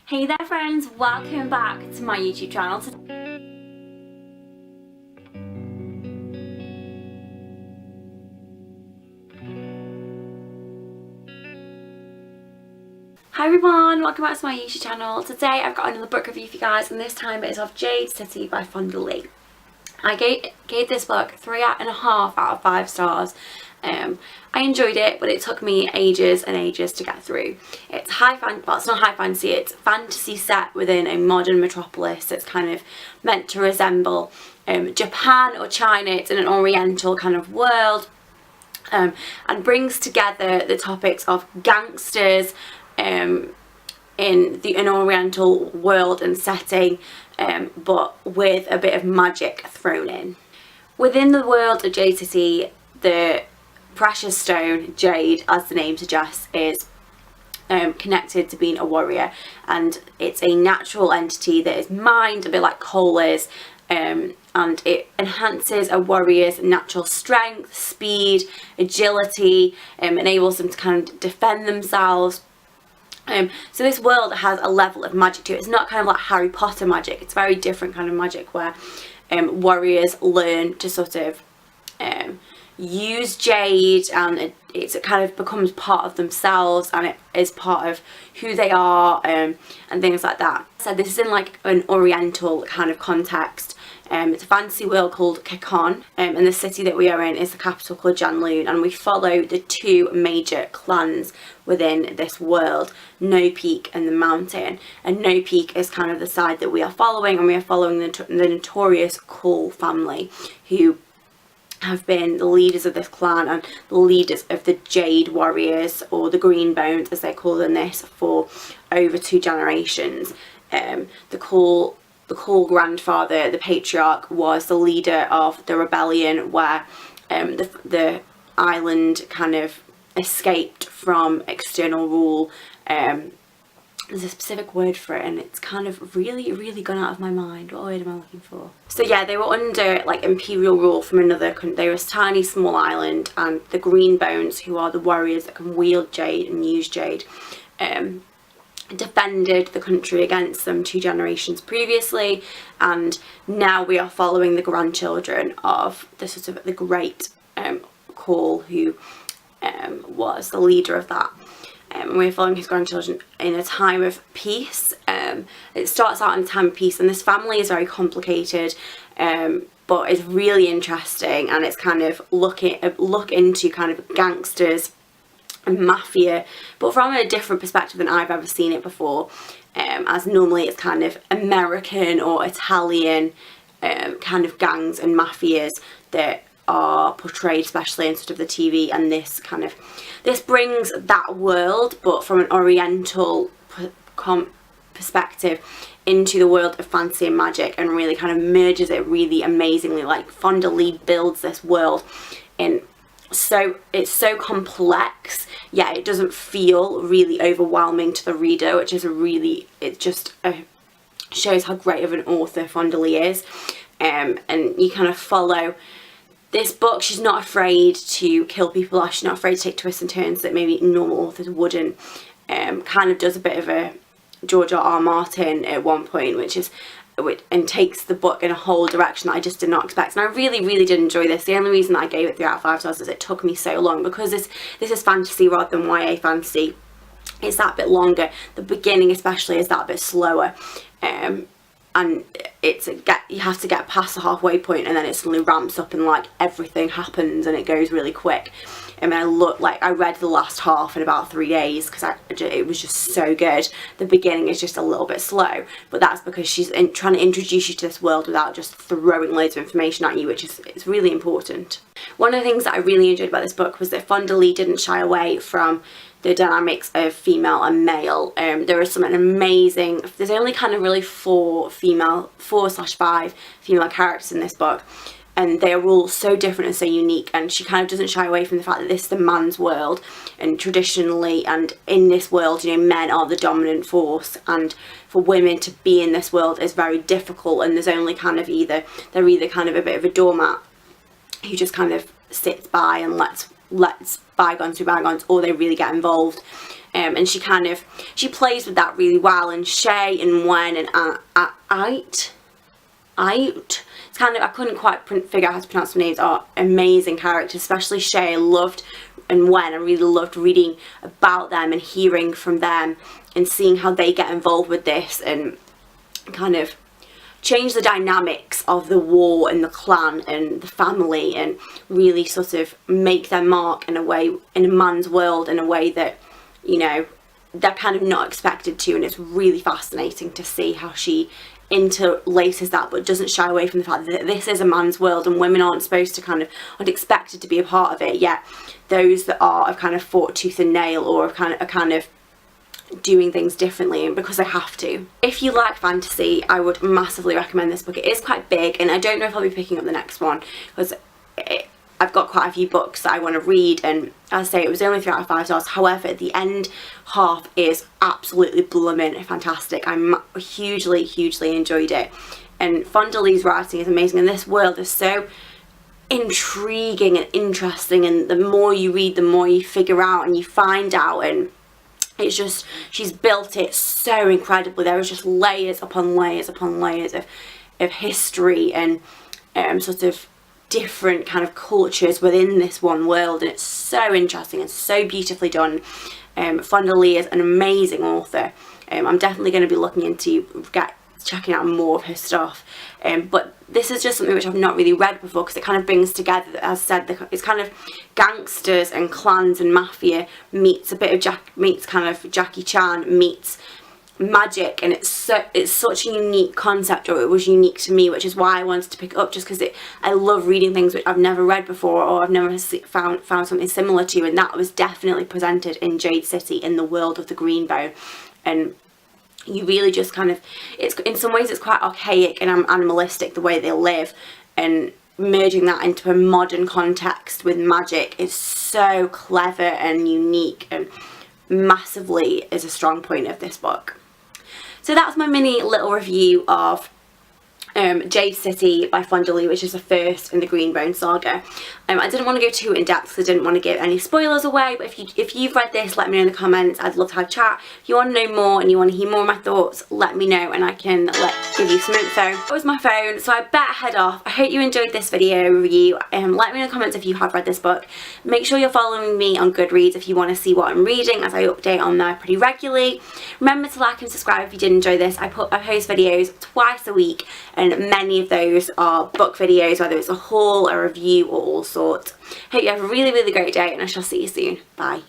Hey there friends, welcome back to my YouTube channel. Hi everyone, welcome back to my YouTube channel. Today I've got another book review for you guys, and this time it is of Jade City by Fonda. I gave this book 3.5 out of 5 stars. I enjoyed it, but it took me ages and ages to get through. It's it's not high fantasy, it's fantasy set within a modern metropolis. It's kind of meant to resemble Japan or China. It's in an oriental kind of world, and brings together the topics of gangsters in an oriental world and setting, but with a bit of magic thrown in. Within the world of Jade City, the precious stone, Jade, as the name suggests, is connected to being a warrior, and it's a natural entity that is mined a bit like Holl is, and it enhances a warrior's natural strength, speed, agility, enables them to kind of defend themselves. So this world has a level of magic to it. It's not kind of like Harry Potter magic. It's very different kind of magic where warriors learn to sort of use Jade, and it kind of becomes part of themselves, and it is part of who they are, and things like that. So this is in like an oriental kind of context. It's a fantasy world called Kekon, and the city that we are in is the capital called Janloon, and we follow the two major clans within this world, No Peak and the Mountain. And No Peak is kind of the side that we are following, and we are following the notorious Holl family, who have been the leaders of this clan and the leaders of the Jade Warriors, or the Green Bones as they call them this, for over 2 generations. The Holl grandfather, the patriarch, was the leader of the rebellion where the island kind of escaped from external rule. There's a specific word for it, and it's kind of really gone out of my mind. What word am I looking for? So yeah, they were under like imperial rule from another country. They were a tiny small island, and the Green Bones, who are the warriors that can wield Jade and use Jade, defended the country against them 2 generations previously, and now we are following the grandchildren of the sort of the great Holl, who was the leader of that. We're following his grandchildren in a time of peace. It starts out in a time of peace, and this family is very complicated, but it's really interesting, and it's kind of look into kind of gangsters and mafia, but from a different perspective than I've ever seen it before, as normally it's kind of American or Italian kind of gangs and mafias that are portrayed, especially in sort of the TV, and this brings that world, but from an oriental perspective, into the world of fantasy and magic, and really kind of merges it really amazingly. Like Fonda builds this world in, so it's so complex, yet it doesn't feel really overwhelming to the reader, which is it just shows how great of an author Fonda is. And you kind of follow this book. She's not afraid to kill people off. She's not afraid to take twists and turns that maybe normal authors wouldn't. Kind of does a bit of a George R.R. Martin at one point, and takes the book in a whole direction that I just did not expect. And I really did enjoy this. The only reason that I gave it 3 out of 5 stars is it took me so long, because this is fantasy rather than YA fantasy. It's that bit longer. The beginning especially is that bit slower. And you have to get past the halfway point, and then it suddenly ramps up, and like everything happens, and it goes really quick. And I read the last half in about 3 days, because it was just so good. The beginning is just a little bit slow, but that's because she's trying to introduce you to this world without just throwing loads of information at you, which is it's really important. One of the things that I really enjoyed about this book was that Fonda didn't shy away from the dynamics of female and male. There is some amazing, there's only kind of really 4/5 female characters in this book, and they are all so different and so unique, and she kind of doesn't shy away from the fact that this is the man's world, and traditionally, and in this world, men are the dominant force, and for women to be in this world is very difficult, and there's only kind of they're either kind of a bit of a doormat who just kind of sits by and lets bygones be bygones, or they really get involved. and she plays with that really well. And Shay and Wen and Ait, it's kind of, I couldn't quite figure out how to pronounce the names, are amazing characters, especially Shay. I loved, and Wen, I really loved reading about them and hearing from them and seeing how they get involved with this and kind of change the dynamics of the war and the clan and the family, and really sort of make their mark in a way, in a man's world, in a way that, you know, they're kind of not expected to. And it's really fascinating to see how she interlaces that, but doesn't shy away from the fact that this is a man's world and women aren't supposed to aren't expected to be a part of it. Yet those that are have kind of fought tooth and nail, or are kind of doing things differently, and because I have to. If you like fantasy, I would massively recommend this book. It is quite big, and I don't know if I'll be picking up the next one, because I've got quite a few books that I want to read, and as I say, it was only 3 out of 5 stars. However, the end half is absolutely blooming fantastic. I hugely enjoyed it, and Fonda Lee's writing is amazing, and this world is so intriguing and interesting, and the more you read, the more you figure out and you find out, and it's just, she's built it so incredibly. There is just layers upon layers upon layers of history and sort of different kind of cultures within this one world, and it's so interesting and so beautifully done. Fonda Lee is an amazing author. I'm definitely going to be looking into checking out more of her stuff, but this is just something which I've not really read before, because it kind of brings together, as I said, it's kind of gangsters and clans and mafia meets a bit of meets kind of Jackie Chan meets magic, and it's such a unique concept, or it was unique to me, which is why I wanted to pick it up, just because I love reading things which I've never read before, or I've never found something similar to, and that was definitely presented in Jade City, in the world of the Greenbone. And you really just kind of, it's in some ways it's quite archaic and animalistic the way they live, and merging that into a modern context with magic is so clever and unique, and massively is a strong point of this book. So that's my mini little review of Jade City by Fonda Lee, which is the first in the Greenbone saga. I didn't want to go too in depth because I didn't want to give any spoilers away, but if you've read this, let me know in the comments. I'd love to have a chat. If you want to know more and you want to hear more of my thoughts, let me know and I can give you some info. That was my phone, so I better head off. I hope you enjoyed this video review. Let me know in the comments if you have read this book. Make sure you're following me on Goodreads if you want to see what I'm reading, as I update on there pretty regularly. Remember to like and subscribe if you did enjoy this. I post videos twice a week, and many of those are book videos, whether it's a haul, a review, or all sorts. Hope you have a really great day, and I shall see you soon. Bye.